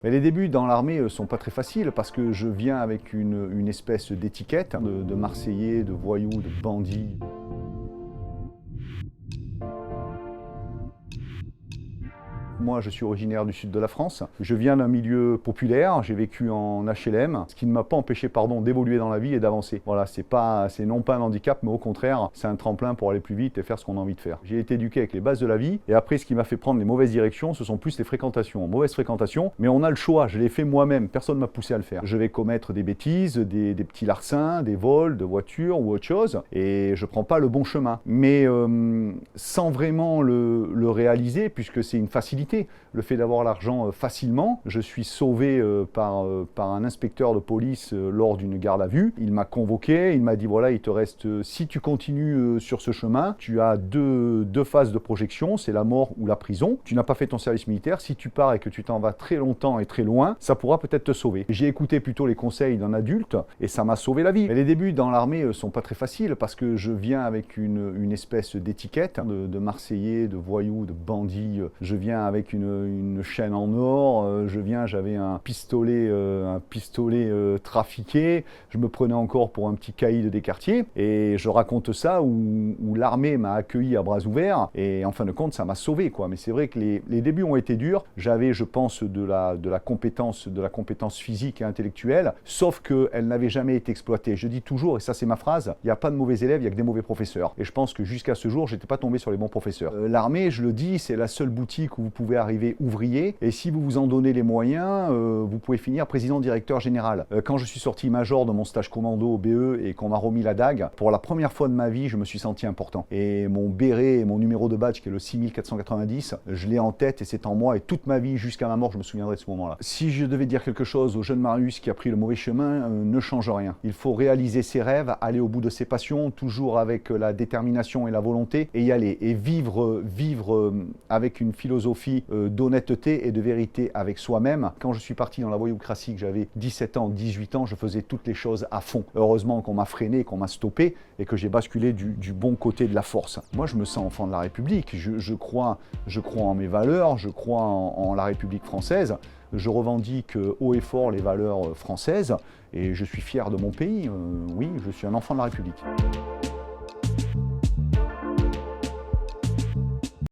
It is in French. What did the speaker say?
Mais les débuts dans l'armée sont pas très faciles parce que je viens avec une espèce d'étiquette de Marseillais, de voyous, de bandits. Moi, je suis originaire du sud de la France. Je viens d'un milieu populaire, j'ai vécu en HLM, ce qui ne m'a pas empêché, d'évoluer dans la vie et d'avancer. Voilà, c'est non pas un handicap, mais au contraire, c'est un tremplin pour aller plus vite et faire ce qu'on a envie de faire. J'ai été éduqué avec les bases de la vie, et après, ce qui m'a fait prendre les mauvaises directions, ce sont plus les fréquentations. Mauvaises fréquentations, mais on a le choix, je l'ai fait moi-même, personne ne m'a poussé à le faire. Je vais commettre des bêtises, des petits larcins, des vols de voitures ou autre chose, et je prends pas le bon chemin. Mais sans vraiment le réaliser, puisque c'est une facilité. Le fait d'avoir l'argent facilement. Je suis sauvé par un inspecteur de police lors d'une garde à vue. Il m'a convoqué, il m'a dit voilà, il te reste, si tu continues sur ce chemin, tu as deux phases de projection, c'est la mort ou la prison. Tu n'as pas fait ton service militaire, si tu pars et que tu t'en vas très longtemps et très loin, ça pourra peut-être te sauver. J'ai écouté plutôt les conseils d'un adulte et ça m'a sauvé la vie. Mais les débuts dans l'armée sont pas très faciles parce que je viens avec une espèce d'étiquette de Marseillais, de voyous, de bandits. Je viens avec une chaîne en or, j'avais un pistolet trafiqué, je me prenais encore pour un petit caïd des quartiers, et je raconte ça où l'armée m'a accueilli à bras ouverts, et en fin de compte, ça m'a sauvé, quoi. Mais c'est vrai que les débuts ont été durs, j'avais, je pense, de la compétence physique et intellectuelle, sauf qu'elle n'avait jamais été exploitée. Je dis toujours, et ça c'est ma phrase, il n'y a pas de mauvais élèves, il n'y a que des mauvais professeurs. Et je pense que jusqu'à ce jour, j'étais pas tombé sur les bons professeurs. L'armée, je le dis, c'est la seule boutique où vous pouvez arriver ouvrier, et si vous vous en donnez les moyens, vous pouvez finir président-directeur général. Quand je suis sorti major de mon stage commando au BE et qu'on m'a remis la dague, pour la première fois de ma vie, je me suis senti important. Et mon béret et mon numéro de badge, qui est le 6490, je l'ai en tête et c'est en moi, et toute ma vie, jusqu'à ma mort, je me souviendrai de ce moment-là. Si je devais dire quelque chose au jeune Marius qui a pris le mauvais chemin, ne change rien. Il faut réaliser ses rêves, aller au bout de ses passions, toujours avec la détermination et la volonté, et y aller. Et vivre avec une philosophie d'honnêteté et de vérité avec soi-même. Quand je suis parti dans la voyoucratie, que j'avais 17 ans, 18 ans, je faisais toutes les choses à fond. Heureusement qu'on m'a freiné, qu'on m'a stoppé et que j'ai basculé du bon côté de la force. Moi, je me sens enfant de la République. Je crois en mes valeurs, je crois en la République française. Je revendique haut et fort les valeurs françaises et je suis fier de mon pays. Oui, je suis un enfant de la République.